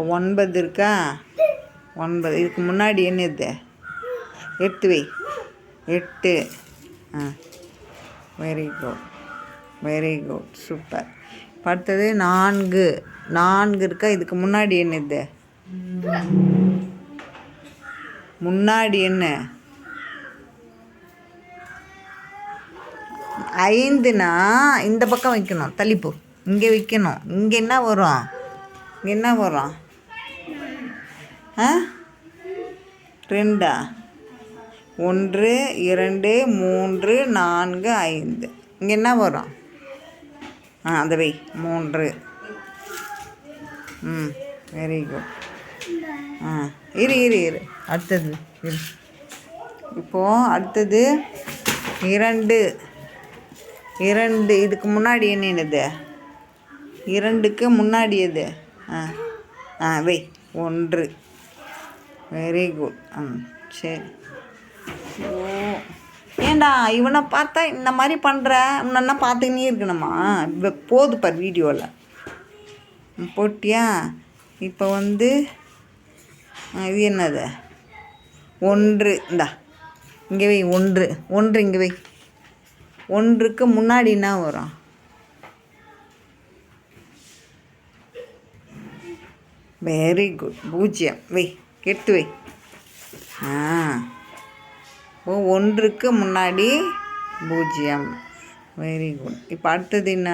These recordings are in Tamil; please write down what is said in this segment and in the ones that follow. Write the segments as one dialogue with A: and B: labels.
A: இப்போ 9 இருக்கா? 9 இதுக்கு முன்னாடி என்ன இது? 8 வை. 8. Very good, very good, super. அடுத்தது 4. 4 இருக்கா? இதுக்கு முன்னாடி என்ன இது? முன்னாடி என்ன? 5னா இந்த பக்கம் வைக்கணும், தள்ளிப்போ. இங்கே வைக்கணும். இங்கே என்ன வரும்? இங்கே என்ன வரும்? 2. 1 2 3 4 5. இங்கே என்ன வரும்? அதை வை. 3. Very good. இரு இரு இரு அடுத்தது இரு. இப்போது அடுத்தது 2. 2 இதுக்கு முன்னாடி என்னது? 2க்கு முன்னாடி எது? வை. 1. Very good. சரி. ஏண்டா இவனை பார்த்தா இந்த மாதிரி பண்ணுற? இன்னொன்னா பார்த்துக்கினே இருக்கணுமா? இப்போ போது பார் வீடியோவில் போட்டியா? இப்போ இது என்னது? 1. இந்தா இங்கே வை. 1. 1 இங்கே வை. 1க்கு முன்னாடி என்ன வரும்? Very good. 0 வை. 8 வை. 1க்கு முன்னாடி 0. Very good. இப்போ அடுத்தது என்ன?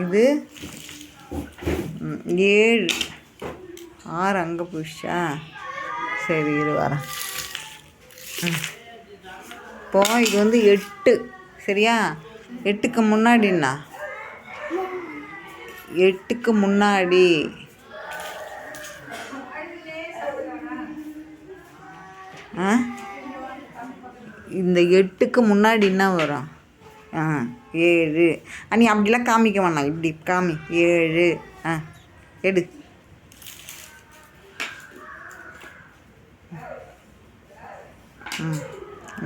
A: இது 7. 6 அங்கே போயிடுச்சா? சரி இரு வரேன். இப்போது இது 8 சரியா? 8க்கு முன்னாடி என்ன? 8க்கு முன்னாடி இந்த 8க்கு முன்னாடி என்ன வரும்? 7. நீ அப்படிலாம் காமிக்க வேணாம், இப்படி காமி. 7. எடு.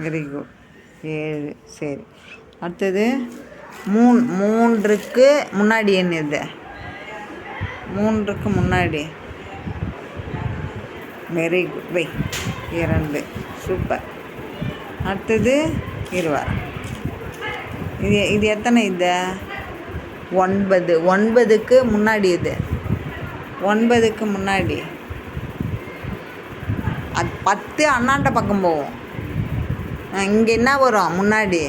A: Very good. 7. சரி. அடுத்தது 3க்கு முன்னாடி என்னது? 3க்கு முன்னாடி வெரி குட். வை. 2. சூப்பர். அடுத்தது 20. இது எத்தனை? இது 9. 9க்கு முன்னாடி இது? 9க்கு முன்னாடி அது 10 அண்ணாண்ட பக்கம் போவோம். இங்கே என்ன வரும் முன்னாடி?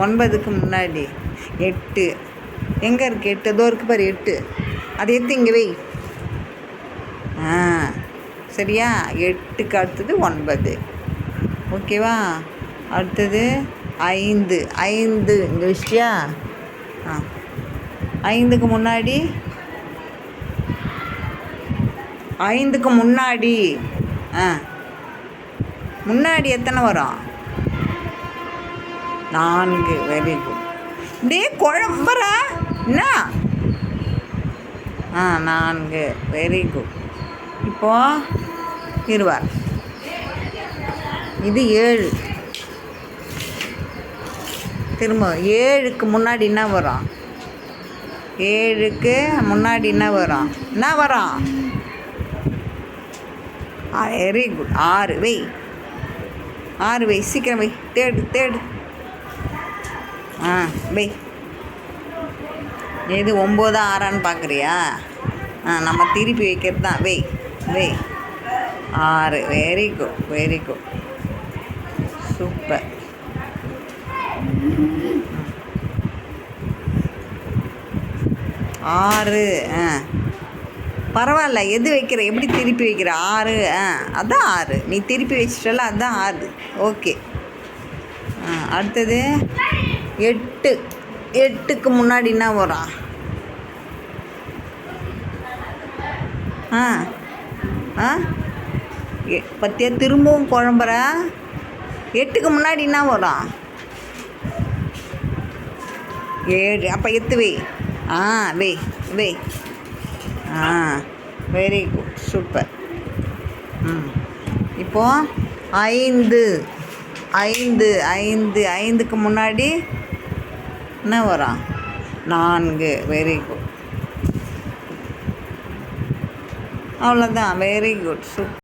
A: 9க்கு முன்னாடி 8. எங்கே இருக்குது 8? ஏதோ இருக்குது பாரு 8. அதை எடுத்து இங்கே வை. சரியா? 8க்கு அடுத்தது 9. ஓகேவா? அடுத்தது 5. 5 இங்கே வச்சிட்டியா? 5க்கு முன்னாடி 5க்கு முன்னாடி முன்னாடி எத்தனை வரும்? 4. Very good. இப்படியே குழம்புற என்ன? 4. Very good. இப்போது 20. இது 7. திரும்ப 7க்கு முன்னாடி என்ன வரும்? 7க்கு முன்னாடி என்ன வரும்? Very good. 6 வை. 6 வை. சீக்கிரம் வை. தேடு. வை. எது 9 6 பார்க்குறியா? நம்ம திருப்பி வைக்கிறது தான். வை. 6. Very good, very good, super. ஆறு. பரவாயில்ல. எது வைக்கிற? எப்படி திருப்பி வைக்கிற? 6. அதான் 6. நீ திருப்பி வச்சிட்டல, அதுதான் 6. ஓகே. அடுத்தது 8. 8க்கு முன்னாடி என்ன வரும்? பத்தியா திரும்பவும் குழம்புற? 8க்கு முன்னாடி என்ன வரும்? 7. அப்போ எத்து வை. வை. Very good, super. இப்போது 5. 5க்கு முன்னாடி என்ன வரும்? 4. Very good. அவ்வளோதான். Very good. சூப்பர்.